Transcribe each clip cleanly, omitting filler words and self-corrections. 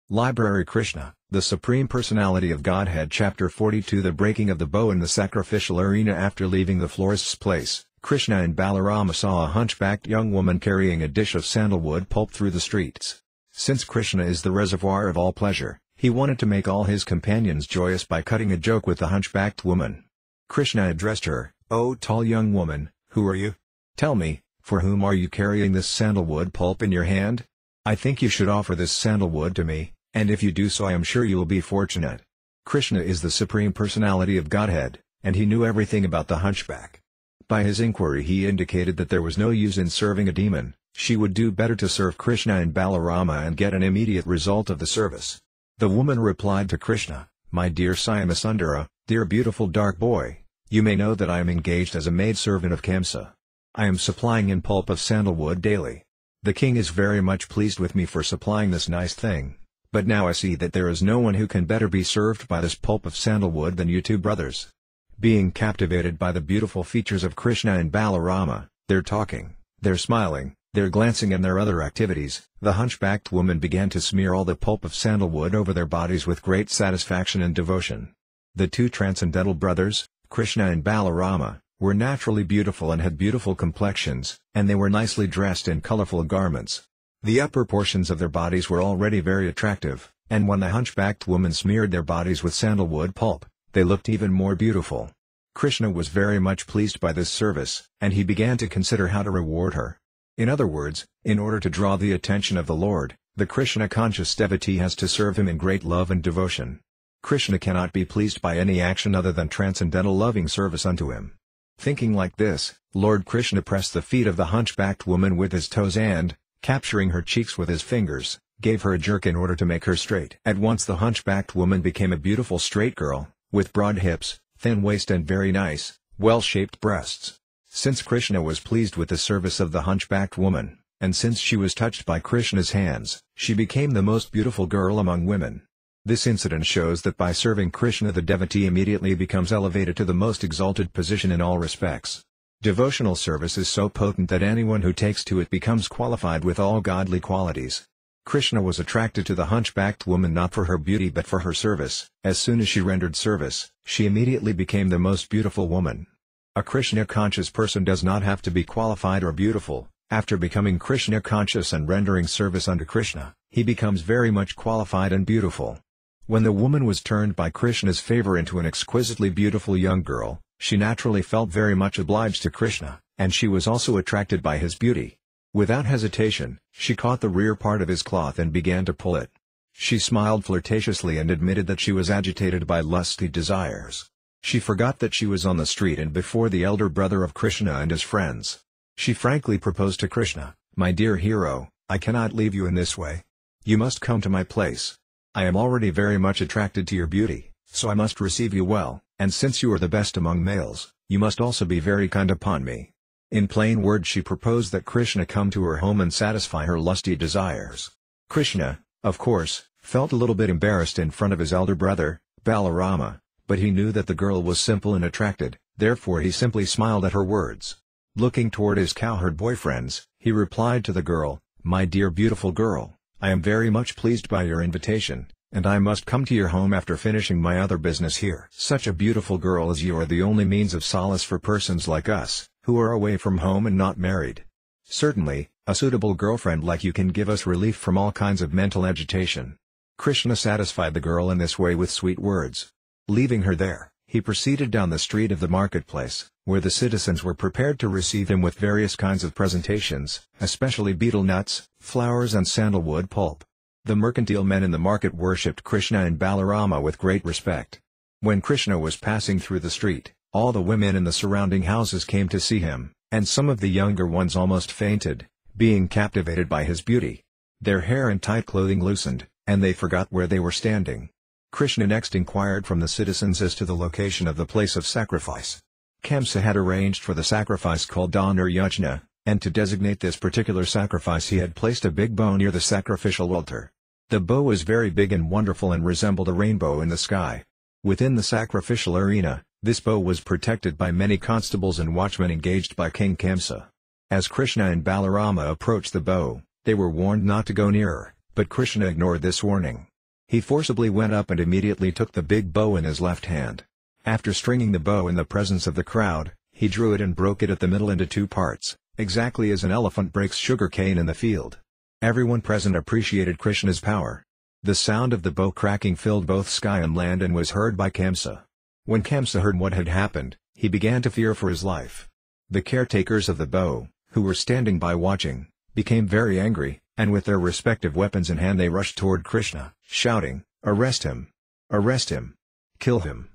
Library Krishna, the Supreme Personality of Godhead Chapter 42 The Breaking of the Bow in the Sacrificial Arena. After leaving the florist's place, Krishna and Balarama saw a hunchbacked young woman carrying a dish of sandalwood pulp through the streets. Since Krishna is the reservoir of all pleasure, he wanted to make all his companions joyous by cutting a joke with the hunchbacked woman. Krishna addressed her, "O tall young woman, who are you? Tell me, for whom are you carrying this sandalwood pulp in your hand? I think you should offer this sandalwood to me, and if you do so I am sure you will be fortunate." Krishna is the Supreme Personality of Godhead, and he knew everything about the hunchback. By his inquiry he indicated that there was no use in serving a demon, she would do better to serve Krishna and Balarama and get an immediate result of the service. The woman replied to Krishna, "My dear Syamasundara, dear beautiful dark boy, you may know that I am engaged as a maidservant of Kṛṣṇa. I am supplying in pulp of sandalwood daily. The king is very much pleased with me for supplying this nice thing, but now I see that there is no one who can better be served by this pulp of sandalwood than you two brothers." Being captivated by the beautiful features of Krishna and Balarama, their talking, their smiling, their glancing and their other activities, the hunchbacked woman began to smear all the pulp of sandalwood over their bodies with great satisfaction and devotion. The two transcendental brothers, Krishna and Balarama, were naturally beautiful and had beautiful complexions, and they were nicely dressed in colorful garments. The upper portions of their bodies were already very attractive, and when the hunchbacked woman smeared their bodies with sandalwood pulp, they looked even more beautiful. Krishna was very much pleased by this service, and he began to consider how to reward her. In other words, in order to draw the attention of the Lord, the Krishna-conscious devotee has to serve him in great love and devotion. Krishna cannot be pleased by any action other than transcendental loving service unto him. Thinking like this, Lord Krishna pressed the feet of the hunchbacked woman with his toes and, capturing her cheeks with his fingers, gave her a jerk in order to make her straight. At once the hunchbacked woman became a beautiful straight girl, with broad hips, thin waist and very nice, well-shaped breasts. Since Krishna was pleased with the service of the hunchbacked woman, and since she was touched by Krishna's hands, she became the most beautiful girl among women. This incident shows that by serving Krishna the devotee immediately becomes elevated to the most exalted position in all respects. Devotional service is so potent that anyone who takes to it becomes qualified with all godly qualities. Krishna was attracted to the hunchbacked woman not for her beauty but for her service. As soon as she rendered service, she immediately became the most beautiful woman. A Krishna-conscious person does not have to be qualified or beautiful. After becoming Krishna-conscious and rendering service unto Krishna, he becomes very much qualified and beautiful. When the woman was turned by Krishna's favor into an exquisitely beautiful young girl, she naturally felt very much obliged to Krishna, and she was also attracted by his beauty. Without hesitation, she caught the rear part of his cloth and began to pull it. She smiled flirtatiously and admitted that she was agitated by lusty desires. She forgot that she was on the street and before the elder brother of Krishna and his friends. She frankly proposed to Krishna, "My dear hero, I cannot leave you in this way. You must come to my place. I am already very much attracted to your beauty, so I must receive you well, and since you are the best among males, you must also be very kind upon me." In plain words she proposed that Krishna come to her home and satisfy her lusty desires. Krishna, of course, felt a little bit embarrassed in front of his elder brother, Balarama, but he knew that the girl was simple and attracted, therefore he simply smiled at her words. Looking toward his cowherd boyfriends, he replied to the girl, "My dear beautiful girl, I am very much pleased by your invitation, and I must come to your home after finishing my other business here. Such a beautiful girl as you are the only means of solace for persons like us, who are away from home and not married. Certainly, a suitable girlfriend like you can give us relief from all kinds of mental agitation." Krishna satisfied the girl in this way with sweet words. Leaving her there, he proceeded down the street of the marketplace, where the citizens were prepared to receive him with various kinds of presentations, especially betel nuts, flowers and sandalwood pulp. The mercantile men in the market worshipped Krishna and Balarama with great respect. When Krishna was passing through the street, all the women in the surrounding houses came to see him, and some of the younger ones almost fainted, being captivated by his beauty. Their hair and tight clothing loosened, and they forgot where they were standing. Krishna next inquired from the citizens as to the location of the place of sacrifice. Kṛṣṇa had arranged for the sacrifice called Dāna Yajna, and to designate this particular sacrifice he had placed a big bow near the sacrificial altar. The bow was very big and wonderful and resembled a rainbow in the sky. Within the sacrificial arena, this bow was protected by many constables and watchmen engaged by King Kṛṣṇa. As Krishna and Balarama approached the bow, they were warned not to go nearer, but Krishna ignored this warning. He forcibly went up and immediately took the big bow in his left hand. After stringing the bow in the presence of the crowd, he drew it and broke it at the middle into 2 parts, exactly as an elephant breaks sugar cane in the field. Everyone present appreciated Krishna's power. The sound of the bow cracking filled both sky and land and was heard by Kṛṣṇa. When Kṛṣṇa heard what had happened, he began to fear for his life. The caretakers of the bow, who were standing by watching, became very angry, and with their respective weapons in hand they rushed toward Krishna, shouting, "Arrest him! Arrest him! Kill him!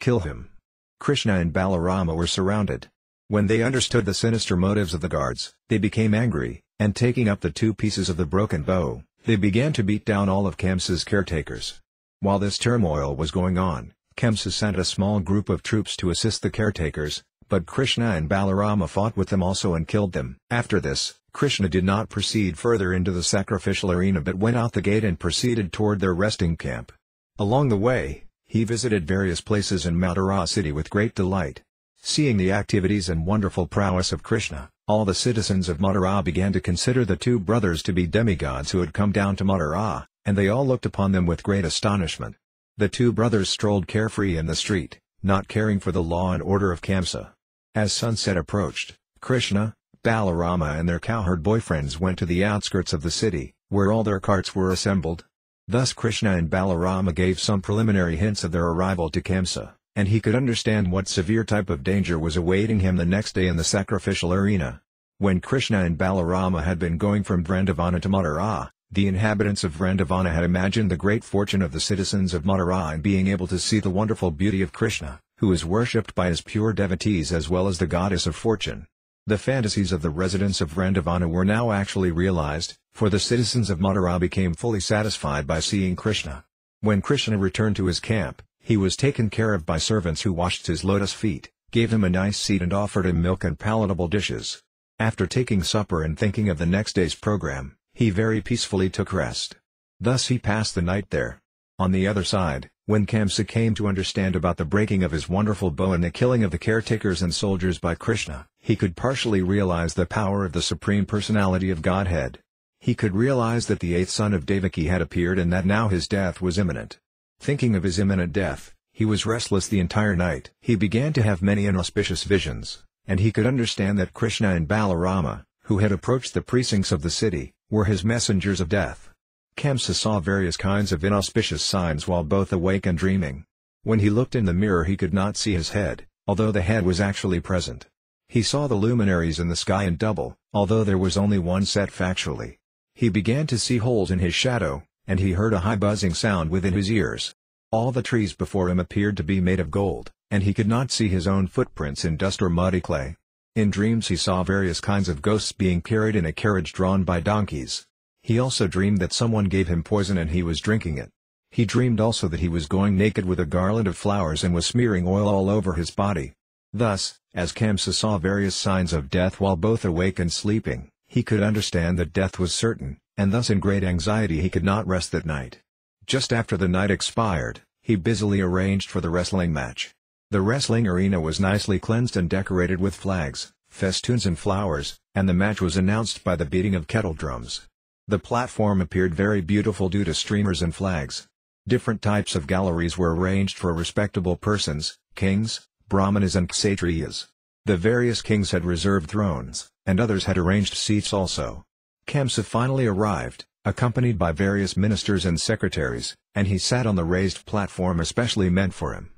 Kill him!" Krishna and Balarama were surrounded. When they understood the sinister motives of the guards, they became angry, and taking up the 2 pieces of the broken bow, they began to beat down all of Kṛṣṇa's caretakers. While this turmoil was going on, Kṛṣṇa sent a small group of troops to assist the caretakers, but Krishna and Balarama fought with them also and killed them. After this, Krishna did not proceed further into the sacrificial arena but went out the gate and proceeded toward their resting camp. Along the way, he visited various places in Mathura city with great delight. Seeing the activities and wonderful prowess of Krishna, all the citizens of Mathura began to consider the 2 brothers to be demigods who had come down to Mathura, and they all looked upon them with great astonishment. The 2 brothers strolled carefree in the street, not caring for the law and order of Kṛṣṇa. As sunset approached, Krishna, Balarama and their cowherd boyfriends went to the outskirts of the city, where all their carts were assembled. Thus Krishna and Balarama gave some preliminary hints of their arrival to Kṛṣṇa, and he could understand what severe type of danger was awaiting him the next day in the sacrificial arena. When Krishna and Balarama had been going from Vrindavana to Mathura, the inhabitants of Vrindavana had imagined the great fortune of the citizens of Mathura in being able to see the wonderful beauty of Krishna, who is worshipped by his pure devotees as well as the goddess of fortune. The fantasies of the residents of Vrindavana were now actually realized, for the citizens of Mathura became fully satisfied by seeing Krishna. When Krishna returned to his camp, he was taken care of by servants who washed his lotus feet, gave him a nice seat and offered him milk and palatable dishes. After taking supper and thinking of the next day's program, he very peacefully took rest. Thus he passed the night there. On the other side, when Kṛṣṇa came to understand about the breaking of his wonderful bow and the killing of the caretakers and soldiers by Krishna, he could partially realize the power of the Supreme Personality of Godhead. He could realize that the 8th son of Devaki had appeared and that now his death was imminent. Thinking of his imminent death, he was restless the entire night. He began to have many inauspicious visions, and he could understand that Krishna and Balarama, who had approached the precincts of the city, were his messengers of death. Kṛṣṇa saw various kinds of inauspicious signs while both awake and dreaming. When he looked in the mirror he could not see his head, although the head was actually present. He saw the luminaries in the sky in double, although there was only one set factually. He began to see holes in his shadow, and he heard a high buzzing sound within his ears. All the trees before him appeared to be made of gold, and he could not see his own footprints in dust or muddy clay. In dreams he saw various kinds of ghosts being carried in a carriage drawn by donkeys. He also dreamed that someone gave him poison and he was drinking it. He dreamed also that he was going naked with a garland of flowers and was smearing oil all over his body. Thus, as Kṛṣṇa saw various signs of death while both awake and sleeping, he could understand that death was certain, and thus in great anxiety he could not rest that night. Just after the night expired, he busily arranged for the wrestling match. The wrestling arena was nicely cleansed and decorated with flags, festoons and flowers, and the match was announced by the beating of kettle drums. The platform appeared very beautiful due to streamers and flags. Different types of galleries were arranged for respectable persons, kings, brahmanas and kshatriyas. The various kings had reserved thrones, and others had arranged seats also. Kṛṣṇa finally arrived, accompanied by various ministers and secretaries, and he sat on the raised platform especially meant for him.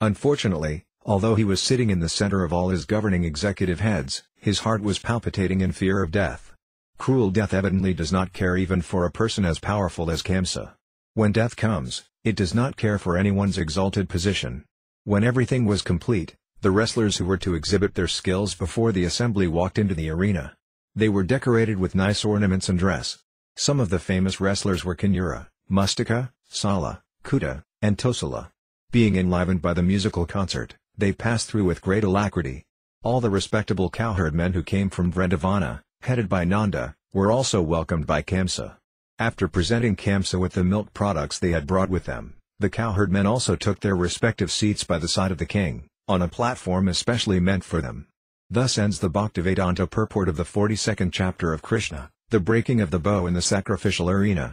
Unfortunately, although he was sitting in the center of all his governing executive heads, his heart was palpitating in fear of death. Cruel death evidently does not care even for a person as powerful as Kṛṣṇa. When death comes, it does not care for anyone's exalted position. When everything was complete, the wrestlers who were to exhibit their skills before the assembly walked into the arena. They were decorated with nice ornaments and dress. Some of the famous wrestlers were Kinnura, Mustika, Sala, Kuta, and Tosala. Being enlivened by the musical concert, they passed through with great alacrity. All the respectable cowherd men who came from Vrindavana, headed by Nanda, were also welcomed by Kṛṣṇa. After presenting Kṛṣṇa with the milk products they had brought with them, the cowherd men also took their respective seats by the side of the king, on a platform especially meant for them. Thus ends the Bhaktivedanta purport of the 42nd chapter of Krishna, the breaking of the bow in the sacrificial arena.